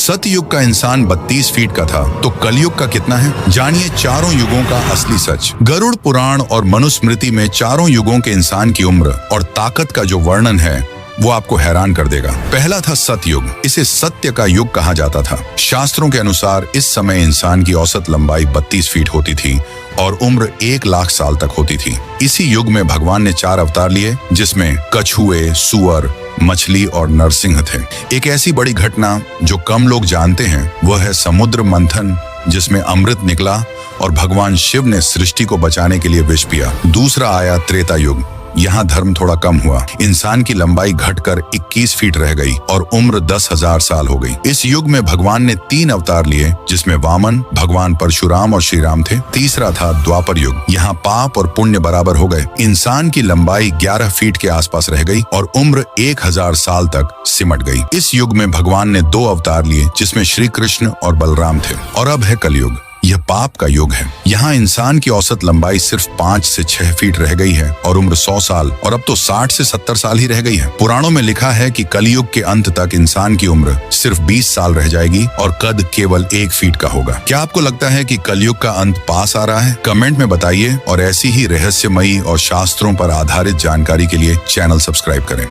सतयुग का इंसान 32 फीट का था, तो कलयुग का कितना है? जानिए चारों युगों का असली सच। गरुड़ पुराण और मनुस्मृति में चारों युगों के इंसान की उम्र और ताकत का जो वर्णन है वो आपको हैरान कर देगा। पहला था सतयुग। इसे सत्य का युग कहा जाता था। शास्त्रों के अनुसार इस समय इंसान की औसत लंबाई 32 फीट होती थी और उम्र 1 लाख साल तक होती थी। इसी युग में भगवान ने 4 अवतार लिए, जिसमें कछुए, सुअर, मछली और नरसिंह थे। एक ऐसी बड़ी घटना जो कम लोग जानते हैं वह है समुद्र मंथन, जिसमें अमृत निकला और भगवान शिव ने सृष्टि को बचाने के लिए विष पिया। दूसरा आया त्रेता युग। यहाँ धर्म थोड़ा कम हुआ। इंसान की लंबाई घटकर 21 फीट रह गई और उम्र 10,000 साल हो गई। इस युग में भगवान ने 3 अवतार लिए, जिसमें वामन, भगवान परशुराम और श्री राम थे। तीसरा था द्वापर युग। यहाँ पाप और पुण्य बराबर हो गए। इंसान की लंबाई 11 फीट के आसपास रह गई और उम्र 1000 साल तक सिमट गई। इस युग में भगवान ने 2 अवतार लिए, जिसमें श्री कृष्ण और बलराम थे। और अब है कलयुग। यह पाप का युग है। यहाँ इंसान की औसत लंबाई सिर्फ 5 से 6 फीट रह गई है और उम्र 100 साल और अब तो 60 से 70 साल ही रह गई है। पुराणों में लिखा है कि कलयुग के अंत तक इंसान की उम्र सिर्फ 20 साल रह जाएगी और कद केवल 1 फीट का होगा। क्या आपको लगता है कि कलयुग का अंत पास आ रहा है? कमेंट में बताइए और ऐसी ही रहस्यमयी और शास्त्रों पर आधारित जानकारी के लिए चैनल सब्सक्राइब करें।